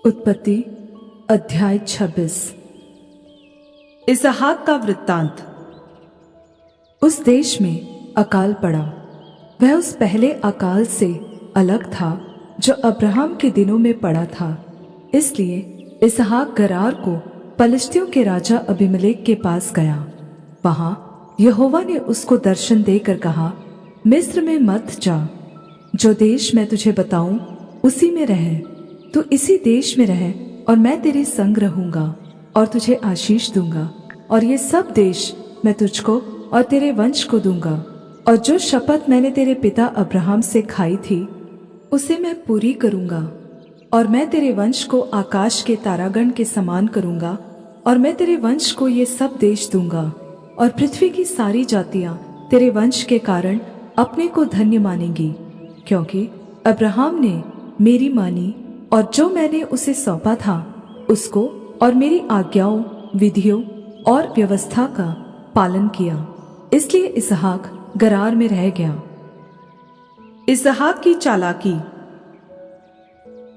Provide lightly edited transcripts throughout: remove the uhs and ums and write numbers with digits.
उत्पत्ति अध्याय 26। इसहाक का वृत्तांत। उस देश में अकाल पड़ा। वह उस पहले अकाल से अलग था जो अब्राहम के दिनों में पड़ा था। इसलिए इसहाक गरार को पलिश्तियों के राजा अबीमेलेक के पास गया। वहां यहोवा ने उसको दर्शन देकर कहा, मिस्र में मत जा। जो देश मैं तुझे बताऊं उसी में रह। तू इसी देश में रह और मैं तेरे संग रहूंगा और तुझे आशीष दूंगा, और ये सब देश मैं तुझको और तेरे वंश को दूंगा। और जो शपथ मैंने तेरे पिता अब्राहम से खाई थी उसे मैं पूरी करूंगा। और मैं तेरे वंश को आकाश के तारागण के समान करूंगा, और मैं तेरे वंश को ये सब देश दूंगा। और पृथ्वी की सारी जातियां तेरे वंश के कारण अपने को धन्य मानेंगी, क्योंकि अब्राहम ने मेरी मानी और जो मैंने उसे सौंपा था उसको और मेरी आज्ञाओं, विधियों और व्यवस्था का पालन किया। इसलिए इसहाक गरार में रह गया। इसहाक की चालाकी।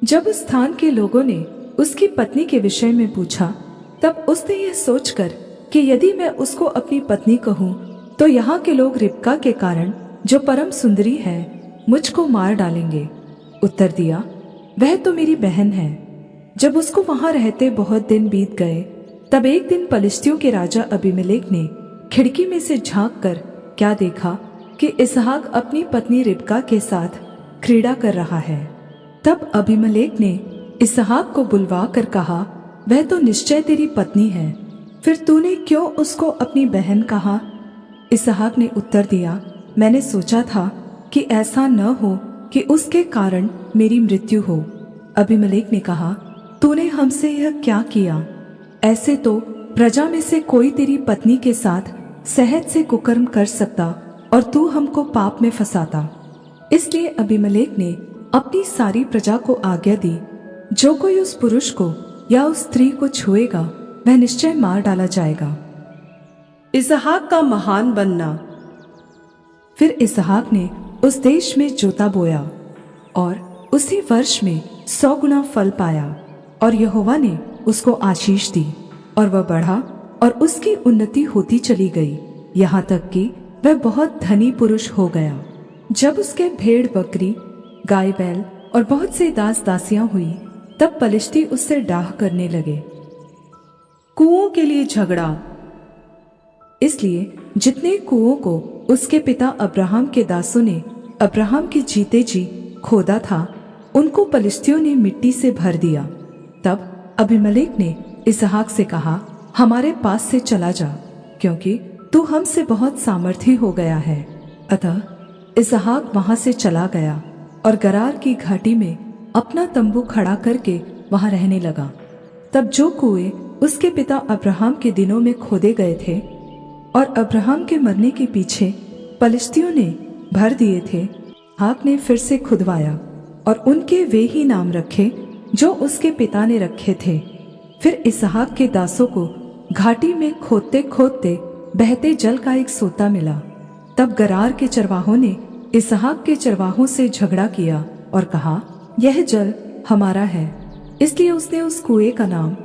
जब उस स्थान के लोगों ने उसकी पत्नी के विषय में पूछा, तब उसने यह सोचकर कि यदि मैं उसको अपनी पत्नी कहूं तो यहाँ के लोग रिबका के कारण, जो परम सुंदरी है, मुझको मार डालेंगे। उत्तर दिया, वह तो मेरी बहन है। जब उसको वहां रहते बहुत दिन बीत गए, तब एक दिन पलिश्तियों के राजा अबीमेलेक ने खिड़की में से झांक कर क्या देखा कि इसहाक अपनी पत्नी रिबका के साथ क्रीड़ा कर रहा है। तब अबीमेलेक ने इसहाक को बुलवा कर कहा, वह तो निश्चय तेरी पत्नी है, फिर तूने क्यों उसको अपनी बहन कहा? इसहाक ने उत्तर दिया, मैंने सोचा था कि ऐसा न हो कि उसके कारण मेरी मृत्यु हो। अबीमेलेक ने कहा, तूने हमसे यह क्या किया? ऐसे तो प्रजा में से कोई तेरी पत्नी के साथ सहज से कुकर्म कर सकता और तू हमको पाप में फंसाता। इसलिए अबीमेलेक ने अपनी सारी प्रजा को आज्ञा दी, जो कोई उस पुरुष को या उस स्त्री को छुएगा वह निश्चय मार डाला जाएगा। इसहाक का महान बनना। फिर इसहाक ने उस देश में जोता बोया और उसी वर्ष में 100 गुना फल पाया, और यहोवा ने उसको आशीष दी और वह बढ़ा और उसकी उन्नति होती चली गई, यहाँ तक कि वह बहुत धनी पुरुष हो गया। जब उसके भेड़ बकरी, गाय बैल और बहुत से दास दासियां हुई, तब पलिश्ती उससे डाह करने लगे। कुओं के लिए झगड़ा। इसलिए जितने कुओं को उसके पिता अब्राहम के दासों ने अब्राहम के जीते जी खोदा था, उनको पलिश्तियों ने मिट्टी से भर दिया। तब अबीमेलेक ने इसहाक से कहा, हमारे पास से चला जा, क्योंकि तू हमसे बहुत सामर्थी हो गया है। अतः इसहाक वहां से चला गया और गरार की घाटी में अपना तंबू खड़ा करके वहां रहने लगा। तब जो कुएं उसके पिता अब्राहम के दिनों में खोदे गए थे और अब्राहम के मरने के पीछे पलिश्तियों ने भर दिए थे, इसहाक ने फिर से खुदवाया और उनके वे ही नाम रखे जो उसके पिता ने रखे थे। फिर इसहाक के दासों को घाटी में खोदते खोदते बहते जल का एक सोता मिला। तब गरार के चरवाहों ने इसहाक के चरवाहों से झगड़ा किया और कहा, यह जल हमारा है। इसलिए उसने उस कुएं का नाम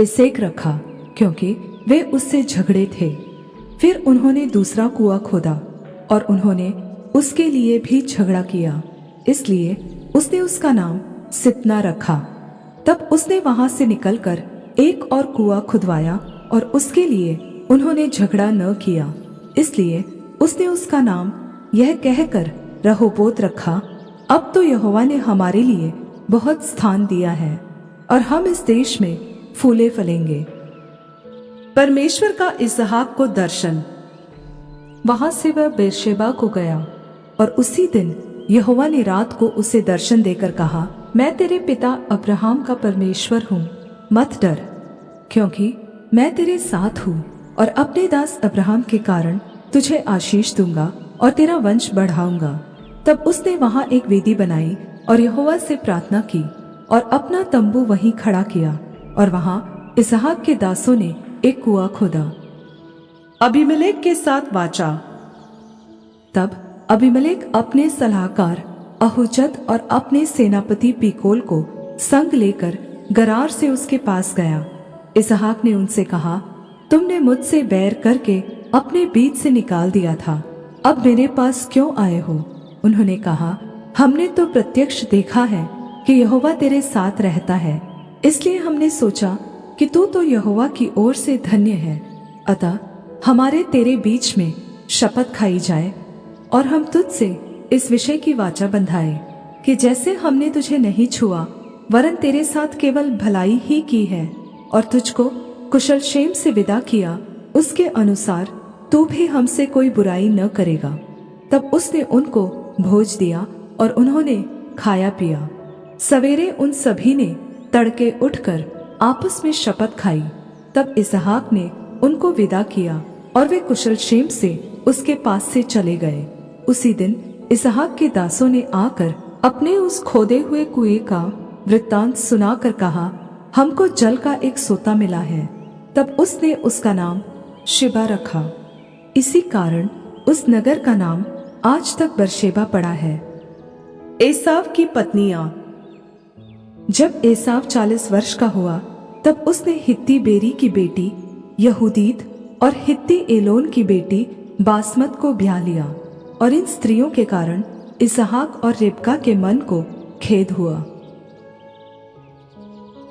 एसेक रखा, क्योंकि वे उससे झगड़े थे। फिर उन्होंने दूसरा कुआं खोदा और उन्होंने उसके लिए भी झगड़ा किया, इसलिए उसने उसका नाम सित्ना रखा। तब उसने वहां से निकलकर एक और कुआं खुदवाया और उसके लिए उन्होंने झगड़ा न किया, इसलिए उसने उसका नाम यह कहकर रहोबोत रखा, अब तो यहोवा ने हमारे लिए बहुत स्थान दिया है और हम इस देश में फूले फलेंगे। परमेश्वर का इसहाक को दर्शन। वहां से वह बेर्शेबा को गया और उसी दिन यहोवा ने रात को उसे दर्शन देकर कहा, मैं तेरे पिता अब्राहम का परमेश्वर हूँ, मत डर, क्योंकि मैं तेरे साथ हूँ और अपने दास अब्राहम के कारण तुझे आशीष दूंगा और तेरा वंश बढ़ाऊंगा। तब उसने वहां एक वेदी बनाई और यहोवा से प्रार्थना की और अपना तंबू वहीं खड़ा किया, और वहां इसहाक के दासों ने एक कुआं खोदा। अबीमेलेक के साथ वाचा। तब अबीमेलेक अपने सलाहकार अहुज्जत और अपने सेनापति पीकोल को संग लेकर गरार से उसके पास गया। इसहाक ने उनसे कहा, तुमने मुझसे बैर करके अपने बीच से निकाल दिया था, अब मेरे पास क्यों आए हो? उन्होंने कहा, हमने तो प्रत्यक्ष देखा है कि यहोवा तेरे साथ रहता है, इसलिए हमने सोचा कि तू तो यहोवा की ओर से धन्य है। अतः हमारे तेरे बीच में शपथ खाई जाए और हम तुझसे इस विषय की वाचा बंधाए कि जैसे हमने तुझे नहीं छुआ वरन तेरे साथ केवल भलाई ही की है और तुझको कुशल क्षेम से विदा किया, उसके अनुसार तू भी हमसे कोई बुराई न करेगा। तब उसने उनको भोज दिया और उन्होंने खाया पिया। सवेरे उन सभी ने तड़के उठकर आपस में शपथ खाई। तब इसहाक ने उनको विदा किया और वे कुशल क्षेम से उसके पास से चले गए। उसी दिन इसहाक के दासों ने आकर अपने उस खोदे हुए कुएं का वृत्तांत सुनाकर कहा, हमको जल का एक सोता मिला है। तब उसने उसका नाम शिबा रखा। इसी कारण उस नगर का नाम आज तक बरशेबा पड़ा है। एसाव की पत्नियां। जब एसाव 40 वर्ष का हुआ तब उसने हित्ती बेरी की बेटी यहूदीत और हित्ती एलोन की बेटी बासमत को ब्याह लिया, और इन स्त्रियों के कारण इसहाक और रिबका के मन को खेद हुआ।